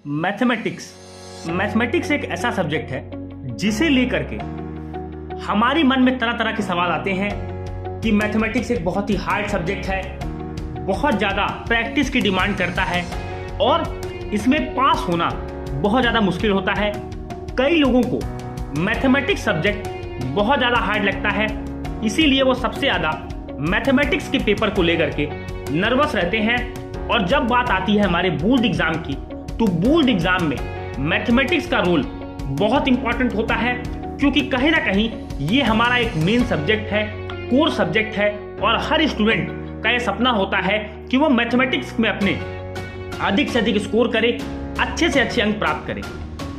Mathematics एक ऐसा subject है जिसे लेकर के हमारे मन में तरह तरह के सवाल आते हैं कि मैथमेटिक्स एक बहुत ही हार्ड सब्जेक्ट है, बहुत ज़्यादा प्रैक्टिस की डिमांड करता है और इसमें पास होना बहुत ज़्यादा मुश्किल होता है। कई लोगों को मैथमेटिक्स सब्जेक्ट बहुत ज़्यादा हार्ड लगता है, इसीलिए वो सबसे ज़्यादा मैथमेटिक्स के पेपर को लेकर के नर्वस रहते हैं। और जब बात आती है हमारे बोर्ड एग्जाम की, तो बोर्ड एग्जाम में मैथमेटिक्स का रोल बहुत इंपॉर्टेंट होता है, क्योंकि कहीं ना कहीं ये हमारा एक मेन सब्जेक्ट है, कोर सब्जेक्ट है और हर स्टूडेंट का ये सपना होता है कि वो मैथमेटिक्स में अपने अधिक से अधिक स्कोर करे, अच्छे से अच्छे अंक प्राप्त करे।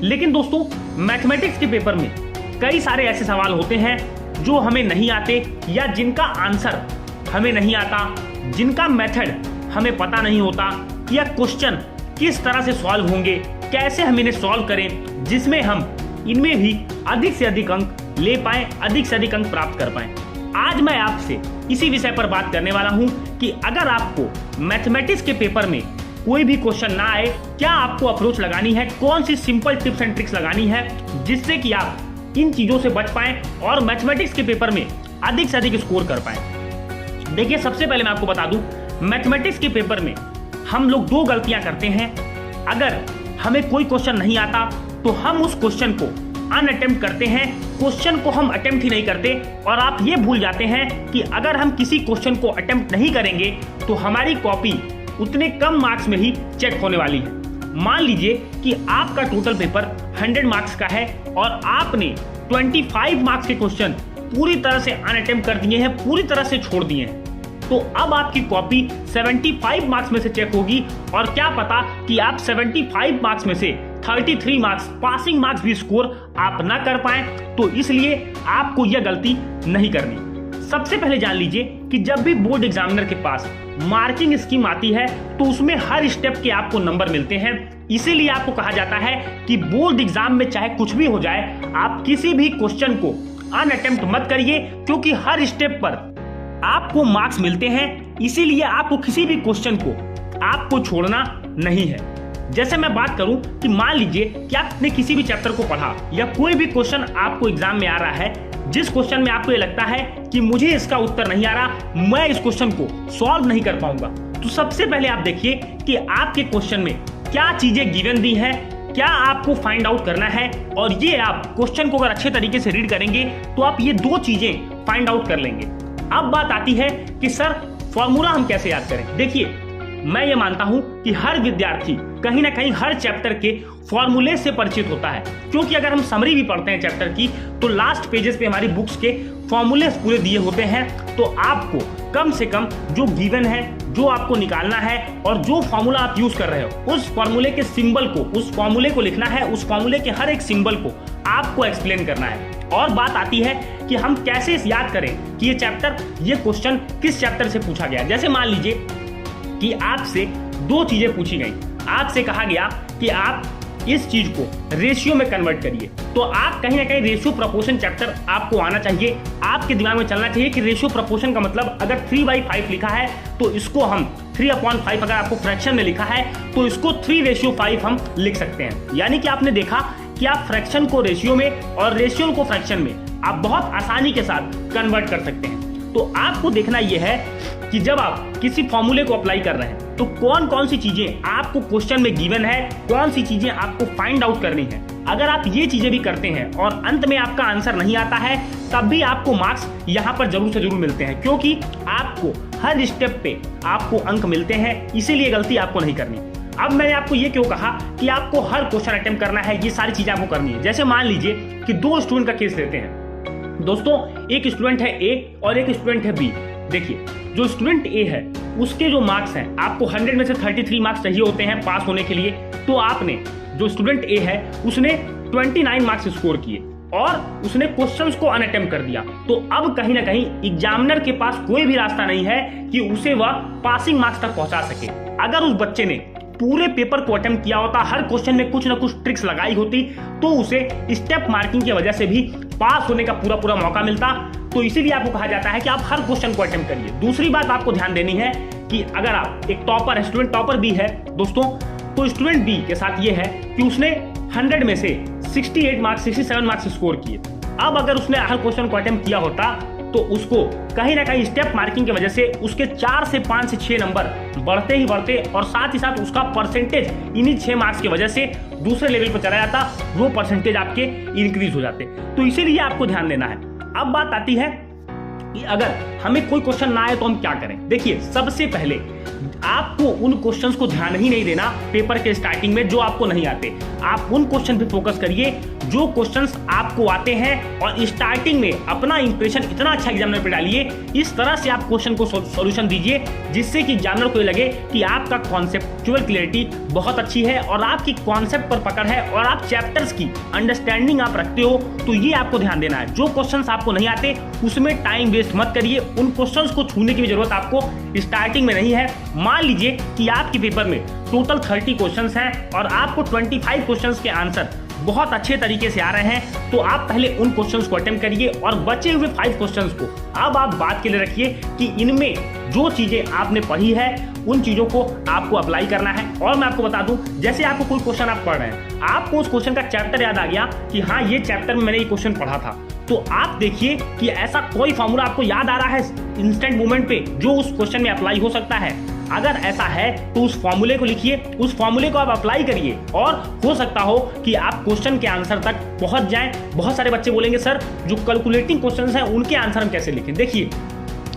लेकिन दोस्तों, मैथमेटिक्स के पेपर में कई सारे ऐसे सवाल होते हैं जो हमें नहीं आते या जिनका आंसर हमें नहीं आता, जिनका मेथड हमें पता नहीं होता, या क्वेश्चन किस तरह से सॉल्व होंगे, कैसे हम इन्हें सॉल्व करें जिसमें हम इनमें भी अधिक से अधिक अंक ले पाएं, अधिक से अधिक अंक प्राप्त कर पाएं। आज मैं आपसे इसी विषय पर बात करने वाला हूं कि अगर आपको मैथमेटिक्स के पेपर में कोई भी क्वेश्चन ना आए, क्या आपको अप्रोच लगानी है, कौन सी सिंपल टिप्स एंड ट्रिक्स लगानी है जिससे कि आप इन चीजों से बच पाएं और मैथमेटिक्स के पेपर में अधिक से अधिक स्कोर कर पाएं। देखिए, सबसे पहले मैं आपको बता दूं, मैथमेटिक्स के पेपर में हम लोग दो गलतियां करते हैं। अगर हमें कोई क्वेश्चन नहीं आता तो हम उस क्वेश्चन को अनअटेम्प्ट करते हैं, क्वेश्चन को हम अटेम्प्ट ही नहीं करते, और आप ये भूल जाते हैं कि अगर हम किसी क्वेश्चन को अटेम्प्ट नहीं करेंगे तो हमारी कॉपी उतने कम मार्क्स में ही चेक होने वाली है। मान लीजिए कि आपका टोटल पेपर 100 मार्क्स का है और आपने 25 मार्क्स के क्वेश्चन पूरी तरह से अनअटेम्प्ट कर दिए हैं, पूरी तरह से छोड़ दिए हैं, तो अब आपकी कॉपी 75 मार्क्स में से चेक होगी और क्या पता कि आप 75 मार्क्स में से 33 मार्क्स पासिंग मार्क्स भी स्कोर आप ना कर पाएं। तो इसलिए आपको यह गलती नहीं करनी। सबसे पहले जान लीजिए कि जब भी बोर्ड एग्जामिनर के पास मार्किंग स्कीम आती है तो उसमें हर स्टेप के आपको नंबर मिलते हैं। इसीलिए आपको कहा जाता है कि बोर्ड एग्जाम में चाहे कुछ भी हो जाए, आप किसी भी क्वेश्चन को अनअटेम्प्ट मत करिए, क्योंकि हर स्टेप पर आपको मार्क्स मिलते हैं। इसीलिए आपको किसी भी क्वेश्चन को आपको छोड़ना नहीं है। जैसे मैं बात करूं कि मान लीजिए कि आपने किसी भी चैप्टर को पढ़ा या कोई भी क्वेश्चन आपको एग्जाम में आ रहा है, जिस क्वेश्चन में आपको ये लगता है कि मुझे इसका उत्तर नहीं आ रहा, मैं इस क्वेश्चन को सॉल्व नहीं कर पाऊंगा, तो सबसे पहले आप देखिए कि आपके क्वेश्चन में क्या चीजें गिवन दी है, क्या आपको फाइंड आउट करना है। और ये आप क्वेश्चन को अगर अच्छे तरीके से रीड करेंगे तो आप ये दो चीजें फाइंड आउट कर लेंगे। अब बात आती है कि सर फॉर्मूला हम कैसे याद करें। देखिए, मैं ये मानता हूं कि हर विद्यार्थी कहीं ना कहीं हर चैप्टर के फॉर्मूले से परिचित होता है, क्योंकि अगर हम समरी भी पढ़ते हैं चैप्टर की तो लास्ट पेजेस पे हमारी बुक्स के फॉर्मूले पूरे दिए होते हैं। तो आपको कम से कम जो गिवन है, जो आपको निकालना है और जो फॉर्मूला आप यूज कर रहे हो, उस फॉर्मूले के सिंबल को, उस फॉर्मूले को लिखना है, उस फॉर्मूले के हर एक सिंबल को आपको एक्सप्लेन करना है। और बात आती है कि हम कैसे याद करें कि ये चैप्टर, ये क्वेश्चन किस चैप्टर से पूछा गया। जैसे मान लीजिए कि आपसे दो चीजें पूछी गई, आपसे कहा गया कि आप इस चीज को रेशियो में कन्वर्ट करिए, तो आप कहीं ना कहीं रेशियो प्रोपोर्शन चैप्टर आपको आना चाहिए। आपके दिमाग में चलना चाहिए कि रेशियो प्रोपोर्शन का मतलब अगर 3/5 लिखा है तो इसको हम 3/5, अगर आपको फ्रैक्शन में लिखा है तो इसको 3:5 हम लिख सकते हैं। यानी कि आपने देखा कि आप फ्रैक्शन को रेशियो में और रेशियो को फ्रैक्शन में आप बहुत आसानी के साथ कन्वर्ट कर सकते हैं। तो आपको देखना यह है कि जब आप किसी फॉर्मूले को अप्लाई कर रहे हैं तो कौन कौन सी चीजें आपको क्वेश्चन में गिवन है, कौन सी चीजें आपको फाइंड आउट करनी है। अगर आप ये चीजें भी करते हैं और अंत में आपका आंसर नहीं आता है, तब भी आपको मार्क्स यहाँ पर जरूर से जरूर मिलते हैं, क्योंकि आपको हर स्टेप पे आपको अंक मिलते हैं। इसीलिए गलती आपको नहीं करनी। अब मैंने आपको ये क्यों कहा कि आपको हर क्वेश्चन अटेम्प्ट करना है, ये सारी चीजें आपको करनी है। जैसे मान लीजिए कि दो स्टूडेंट का केस लेते हैं दोस्तों, एक स्टूडेंट है ए और एक स्टूडेंट है बी। देखिए, जो स्टूडेंट ए है उसके जो मार्क्स हैं, आपको 100 में से 33 मार्क्स चाहिए होते हैं पास होने के लिए। तो आपने, जो स्टूडेंट ए है उसने 29 मार्क्स स्कोर किए और उसने क्वेश्चंस को अनअटेम्प्ट कर दिया। तो अब कहीं ना कहीं एग्जामिनर के पास कोई भी रास्ता नहीं है कि उसे वह पासिंग मार्क्स तक पहुंचा सके। अगर उस बच्चे ने पूरे पेपर को अटेम्प्ट किया होता, हर क्वेश्चन में कुछ ना कुछ ट्रिक्स लगाई होती, तो उसे स्टेप मार्किंग की वजह से भी पास होने का पूरा मौका मिलता। तो इसीलिए आपको कहा जाता है कि आप हर क्वेश्चन को अटेम्प्ट करिए। दूसरी बात आपको ध्यान देनी है कि अगर आप एक टॉपर है, स्टूडेंट टॉपर भी है दोस्तों, तो स्टूडेंट बी के साथ ये है कि उसने 100 में से 67 मार्क्स स्कोर किए। अब अगर उसने हर क्वेश्चन को अटेम्प्ट किया होता तो उसको कहीं ना कहीं स्टेप मार्किंग की वजह से उसके 4 से 5 से 6 नंबर बढ़ते ही बढ़ते और साथ ही साथ उसका परसेंटेज इन्हीं 6 मार्क्स की वजह से दूसरे लेवल पर चला जाता, वो परसेंटेज आपके इंक्रीज हो जाते। तो इसीलिए आपको ध्यान देना है। अब बात आती है कि अगर हमें कोई क्वेश्चन ना आए तो हम क्या करें। देखिए, सबसे पहले आपको उन क्वेश्चंस को ध्यान ही नहीं देना पेपर के स्टार्टिंग में जो आपको नहीं आते। आप उन क्वेश्चन पे फोकस करिए जो क्वेश्चंस आपको आते हैं और स्टार्टिंग में अपना इंप्रेशन इतना अच्छा एग्जामिनर पे डालिए, इस तरह से आप क्वेश्चन को सॉल्यूशन दीजिए जिससे कि एग्जामिनर को लगे कि आपका कॉन्सेप्चुअल क्लियरिटी बहुत अच्छी है और आपकी कॉन्सेप्ट पर पकड़ है और आप चैप्टर्स की अंडरस्टैंडिंग आप रखते हो। तो ये आपको ध्यान देना है। जो क्वेश्चंस आपको नहीं आते उसमें टाइम वेस्ट मत करिए। उन क्वेश्चंस को छूने की भी जरूरत आपको स्टार्टिंग में नहीं है। मान लीजिए कि आपके पेपर में टोटल 30 क्वेश्चंस हैं और आपको 25 क्वेश्चंस के आंसर बहुत अच्छे तरीके से आ रहे हैं, तो आप पहले उन क्वेश्चंस को अटेम्प्ट करिए और बचे हुए 5 क्वेश्चंस को अब आप बात के लिए रखिए कि इनमें जो चीजें आपने पढ़ी है उन चीजों को आपको अप्लाई करना है। और मैं आपको बता दूं, जैसे आपको कोई क्वेश्चन आप पढ़ रहे हैं, आपको उस क्वेश्चन का चैप्टर याद आ गया कि हाँ ये चैप्टर में मैंने ये क्वेश्चन पढ़ा था, तो आप देखिए कि ऐसा कोई फॉर्मूला आपको याद आ रहा है इंस्टेंट मोमेंट पे जो उस क्वेश्चन में अप्लाई हो सकता है। अगर ऐसा है तो उस फॉर्मूले को लिखिए, उस फॉर्मूले को आप अप्लाई करिए और हो सकता हो कि आप क्वेश्चन के आंसर तक पहुंच जाएं। बहुत सारे बच्चे बोलेंगे सर जो कैलकुलेटिंग क्वेश्चंस हैं उनके आंसर हम कैसे लिखें। देखिए,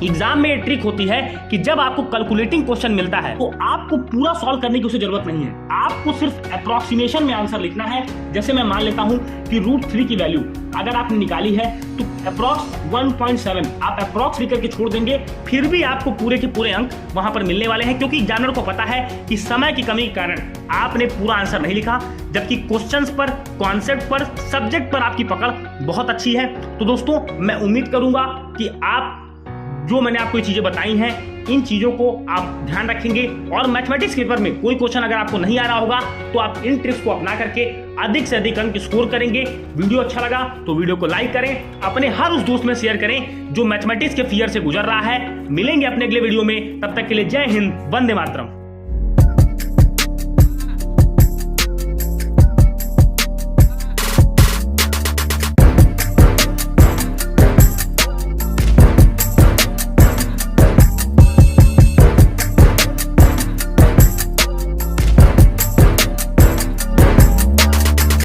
एग्जाम में ये ट्रिक होती है कि जब आपको कैलकुलेटिंग क्वेश्चन मिलता है तो आपको पूरा सॉल्व करने की उसे जरूरत नहीं है, आपको सिर्फ अप्रोक्सीमेशन में आंसर लिखना है। जैसे मैं मान लेता हूं कि √3 की वैल्यू अगर आपने निकाली है तो अप्रॉक्स 1.7 आप अप्रॉक्स लिख करके छोड़ देंगे, फिर भी आपको पूरे के पूरे अंक वहां पर मिलने वाले हैं, क्योंकि एग्जामिनर को पता है कि समय की कमी के कारण आपने पूरा आंसर नहीं लिखा, जबकि क्वेश्चंस पर, कॉन्सेप्ट पर, सब्जेक्ट पर आपकी पकड़ बहुत अच्छी है। तो दोस्तों, मैं उम्मीद करूंगा कि आप जो मैंने आपको ये चीजें बताई हैं इन चीजों को आप ध्यान रखेंगे और मैथमेटिक्स पेपर में कोई क्वेश्चन अगर आपको नहीं आ रहा होगा तो आप इन ट्रिक्स को अपना करके अधिक से अधिक अंक स्कोर करेंगे। वीडियो अच्छा लगा तो वीडियो को लाइक करें, अपने हर उस दोस्त में शेयर करें जो मैथमेटिक्स के फियर से गुजर रहा है। मिलेंगे अपने अगले वीडियो में, तब तक के लिए जय हिंद, वंदे मातरम।